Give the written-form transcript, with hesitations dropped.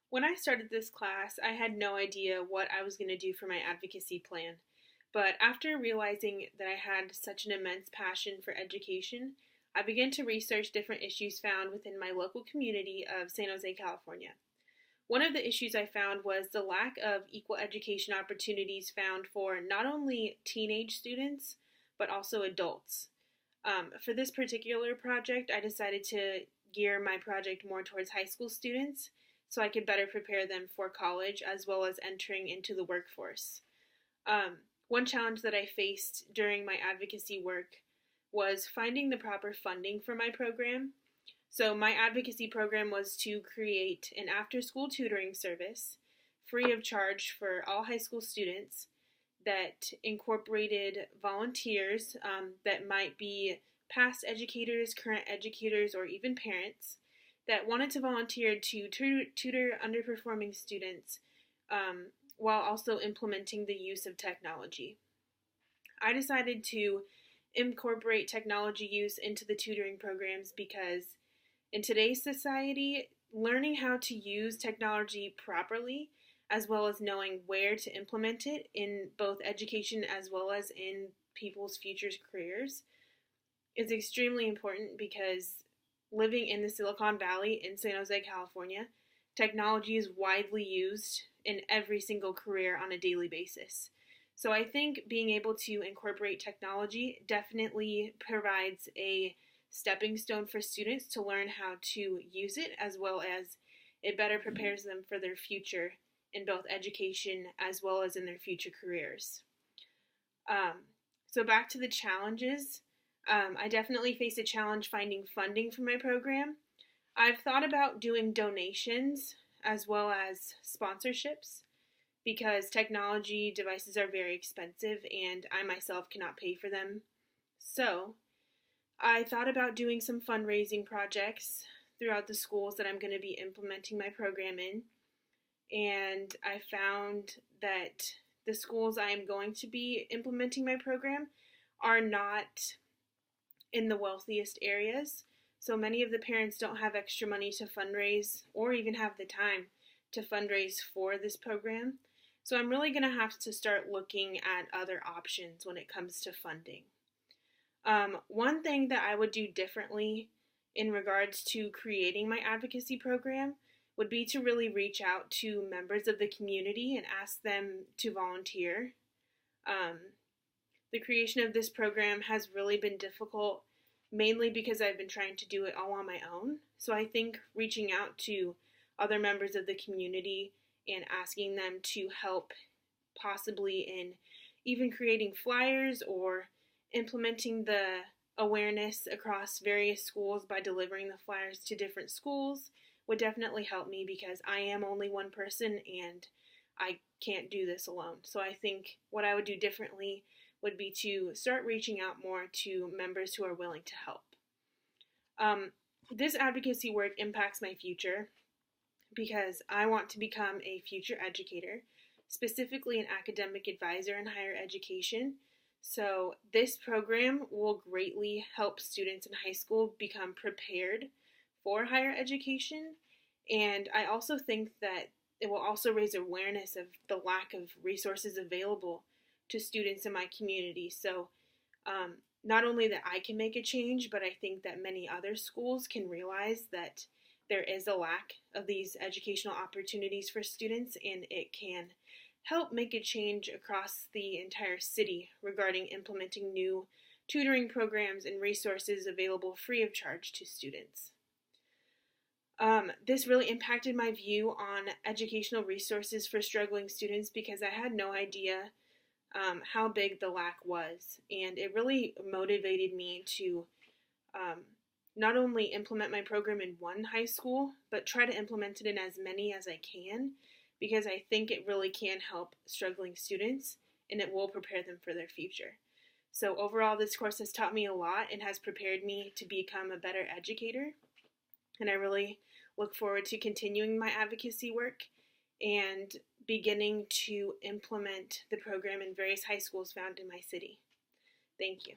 When I started this class, I had no idea what I was going to do for my advocacy plan. But after realizing that I had such an immense passion for education, I began to research different issues found within my local community of San Jose, California. One of the issues I found was the lack of equal education opportunities found for not only teenage students, but also adults. For this particular project, I decided to gear my project more towards high school students so I could better prepare them for college as well as entering into the workforce. One challenge that I faced during my advocacy work was finding the proper funding for my program. So, my advocacy program was to create an after school tutoring service free of charge for all high school students that incorporated volunteers that might be past educators, current educators, or even parents that wanted to volunteer to tutor underperforming students while also implementing the use of technology. I decided to incorporate technology use into the tutoring programs because in today's society, learning how to use technology properly as well as knowing where to implement it in both education as well as in people's future careers is extremely important because living in the Silicon Valley in San Jose, California, technology is widely used in every single career on a daily basis. So I think being able to incorporate technology definitely provides a stepping stone for students to learn how to use it as well as it better prepares them for their future in both education as well as in their future careers. So back to the challenges. I definitely face a challenge finding funding for my program. I've thought about doing donations as well as sponsorships because technology devices are very expensive and I myself cannot pay for them. So I thought about doing some fundraising projects throughout the schools that I'm going to be implementing my program in. And I found that the schools I am going to be implementing my program are not in the wealthiest areas. So many of the parents don't have extra money to fundraise or even have the time to fundraise for this program. So I'm really going to have to start looking at other options when it comes to funding. One thing that I would do differently in regards to creating my advocacy program would be to really reach out to members of the community and ask them to volunteer. The creation of this program has really been difficult, mainly because I've been trying to do it all on my own. So I think reaching out to other members of the community and asking them to help possibly in even creating flyers or implementing the awareness across various schools by delivering the flyers to different schools would definitely help me because I am only one person and I can't do this alone. So I think what I would do differently would be to start reaching out more to members who are willing to help. This advocacy work impacts my future because I want to become a future educator, specifically an academic advisor in higher education. So this program will greatly help students in high school become prepared for higher education. And I also think that it will also raise awareness of the lack of resources available to students in my community. So not only that I can make a change, but I think that many other schools can realize that there is a lack of these educational opportunities for students, and it can help make a change across the entire city regarding implementing new tutoring programs and resources available free of charge to students. This really impacted my view on educational resources for struggling students because I had no idea how big the lack was, and it really motivated me to not only implement my program in one high school, but try to implement it in as many as I can, because I think it really can help struggling students, and it will prepare them for their future. So overall, this course has taught me a lot and has prepared me to become a better educator, and I really look forward to continuing my advocacy work and beginning to implement the program in various high schools found in my city. Thank you.